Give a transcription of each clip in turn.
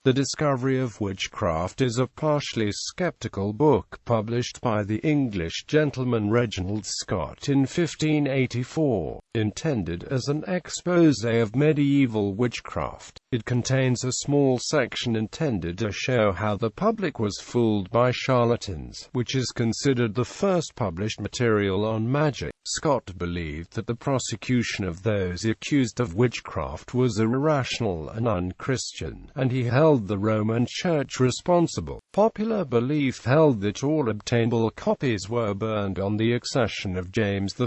The Discoverie of Witchcraft is a partially skeptical book published by the English gentleman Reginald Scot in 1584, intended as an exposé of medieval witchcraft. It contains a small section intended to show how the public was fooled by charlatans, which is considered the first published material on magic. Scot believed that the prosecution of those accused of witchcraft was irrational and unchristian, and he held the Roman Church responsible. Popular belief held that all obtainable copies were burned on the accession of James I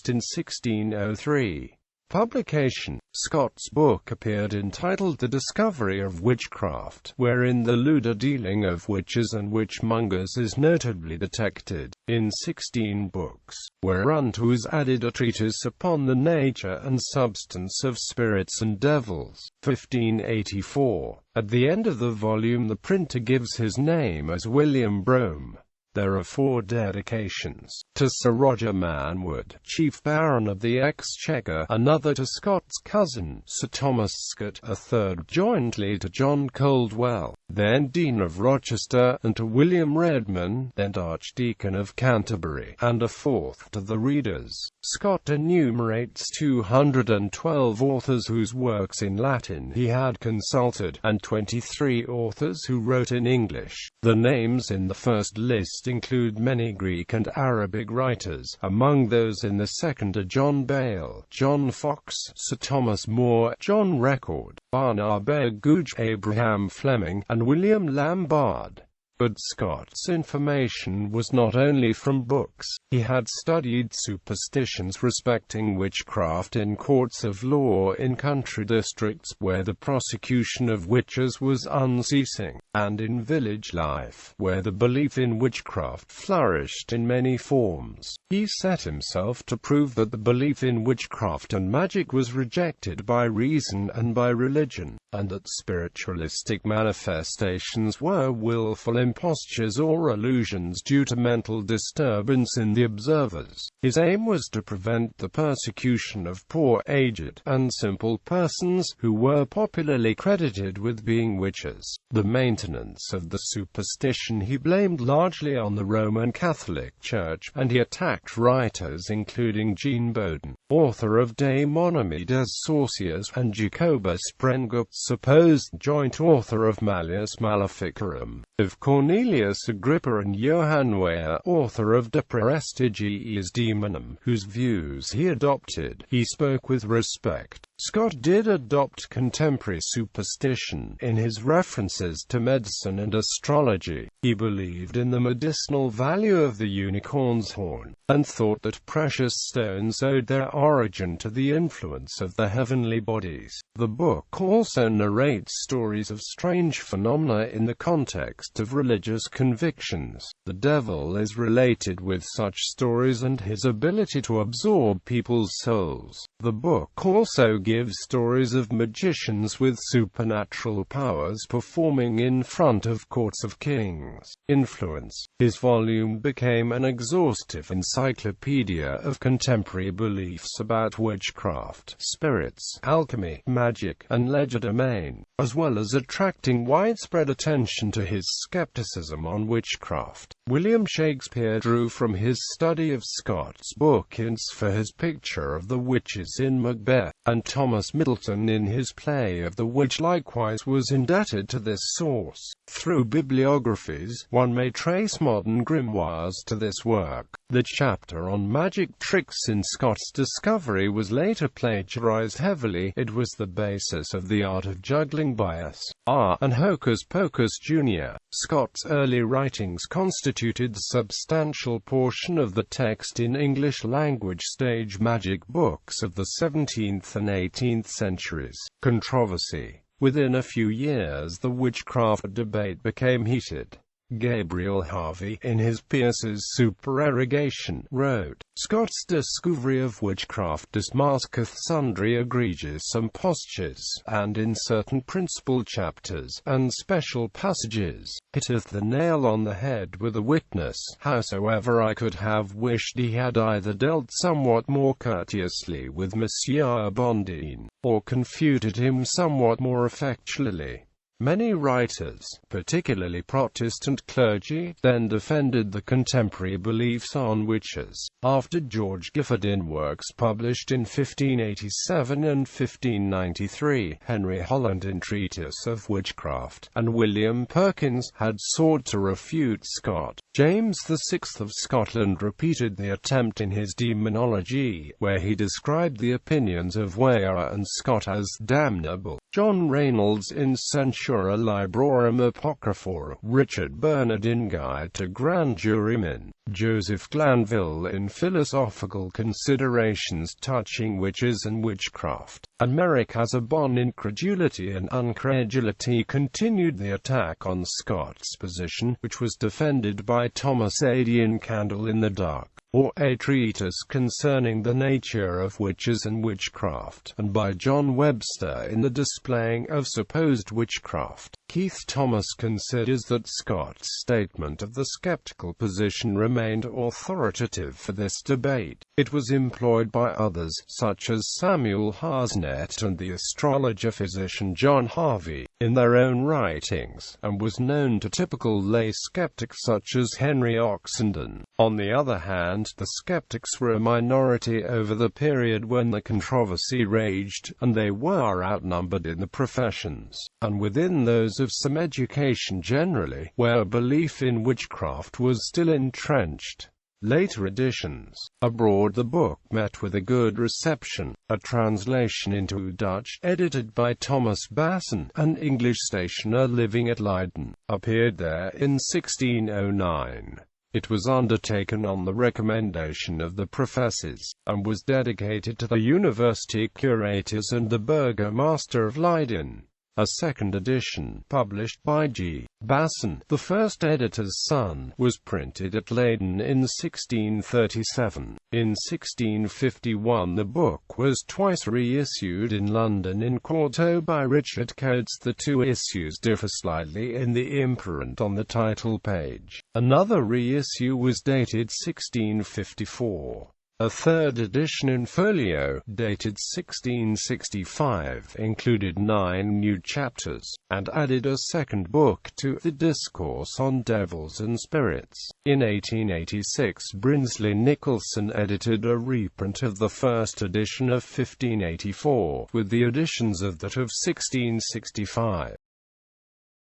in 1603. Publication. Scot's book appeared entitled The Discovery of Witchcraft, wherein the lewder dealing of witches and witchmongers is notably detected. In 16 books, whereunto is added a treatise upon the nature and substance of spirits and devils. 1584. At the end of the volume the printer gives his name as William Brome. There are 4 dedications: to Sir Roger Manwood, Chief Baron of the Exchequer; another to Scott's cousin, Sir Thomas Scot; a third jointly to John Coldwell, then Dean of Rochester, and to William Redman, then Archdeacon of Canterbury; and a fourth to the readers. Scot enumerates 212 authors whose works in Latin he had consulted, and 23 authors who wrote in English. The names in the first list include many Greek and Arabic writers. Among those in the second are John Bale, John Fox, Sir Thomas More, John Record, Barnabé Gouge, Abraham Fleming, and William Lambard. But Scott's information was not only from books. He had studied superstitions respecting witchcraft in courts of law in country districts where the prosecution of witches was unceasing, and in village life, where the belief in witchcraft flourished in many forms. He set himself to prove that the belief in witchcraft and magic was rejected by reason and by religion, and that spiritualistic manifestations were willful impostures or illusions due to mental disturbance in the observers. His aim was to prevent the persecution of poor, aged, and simple persons who were popularly credited with being witches. The maintenance of the superstition he blamed largely on the Roman Catholic Church, and he attacked writers including Jean Bodin, author of De Monime des Sorciers, and Jacobus Brengup, supposed joint author of Malleus Maleficarum, of Cornelius Agrippa, and Johann Weyer, author of De Praestigiis Demonum, whose views he adopted. He spoke with respect. Scot did adopt contemporary superstition in his references to medicine and astrology. He believed in the medicinal value of the unicorn's horn, and thought that precious stones owed their origin to the influence of the heavenly bodies. The book also narrates stories of strange phenomena in the context of religious convictions. The devil is related with such stories and his ability to absorb people's souls. The book also gives stories of magicians with supernatural powers performing in front of courts of kings. Influence. His volume became an exhaustive encyclopedia of contemporary beliefs about witchcraft, spirits, alchemy, magic, and legerdemain, as well as attracting widespread attention to his skepticism on witchcraft. William Shakespeare drew from his study of Scott's book hints for his picture of the witches in Macbeth, and Thomas Middleton in his play of The Witch likewise was indebted to this source. Through bibliographies, one may trace modern grimoires to this work. The chapter on magic tricks in Scott's Discovery was later plagiarized heavily. It was the basis of The Art of Juggling by S.R. and Hocus Pocus Jr. Scott's early writings constituted a substantial portion of the text in English-language stage magic books of the 17th and 18th centuries. Controversy. Within a few years the witchcraft debate became heated. Gabriel Harvey, in his Pierce's Supererogation, wrote, "Scott's Discovery of Witchcraft dismasketh sundry egregious impostures, and in certain principal chapters, and special passages, hitteth the nail on the head with a witness. Howsoever I could have wished he had either dealt somewhat more courteously with Monsieur Bondine, or confuted him somewhat more effectually." Many writers, particularly Protestant clergy, then defended the contemporary beliefs on witches. After George Gifford in works published in 1587 and 1593, Henry Holland in Treatise of Witchcraft, and William Perkins had sought to refute Scot. James VI of Scotland repeated the attempt in his Demonology, where he described the opinions of Weir and Scot as damnable. John Reynolds in Censura Librorum Apocrypha, Richard Bernard in Guide to Grand Jurymen, Joseph Glanville in Philosophical Considerations Touching Witches and Witchcraft, and Merrick Casaubon in Credulity and Uncredulity continued the attack on Scott's position, which was defended by Thomas Adian Candle in the Dark, or A Treatise Concerning the Nature of Witches and Witchcraft, and by John Webster in The Displaying of Supposed Witchcraft. Keith Thomas considers that Scott's statement of the skeptical position remained authoritative for this debate. It was employed by others, such as Samuel Harsnett and the astrologer-physician John Harvey, in their own writings, and was known to typical lay skeptics such as Henry Oxenden. On the other hand, the skeptics were a minority over the period when the controversy raged, and they were outnumbered in the professions, and within those of some education generally, where belief in witchcraft was still entrenched. Later editions. Abroad the book met with a good reception. A translation into Dutch, edited by Thomas Basson, an English stationer living at Leiden, appeared there in 1609. It was undertaken on the recommendation of the professors, and was dedicated to the university curators and the burgomaster of Leiden. A second edition, published by G. Basson, the first editor's son, was printed at Leiden in 1637. In 1651 the book was twice reissued in London in quarto by Richard Coates. The two issues differ slightly in the imprint on the title page. Another reissue was dated 1654. A third edition in folio, dated 1665, included 9 new chapters, and added a second book to the Discourse on Devils and Spirits. In 1886 Brinsley Nicholson edited a reprint of the first edition of 1584, with the additions of that of 1665.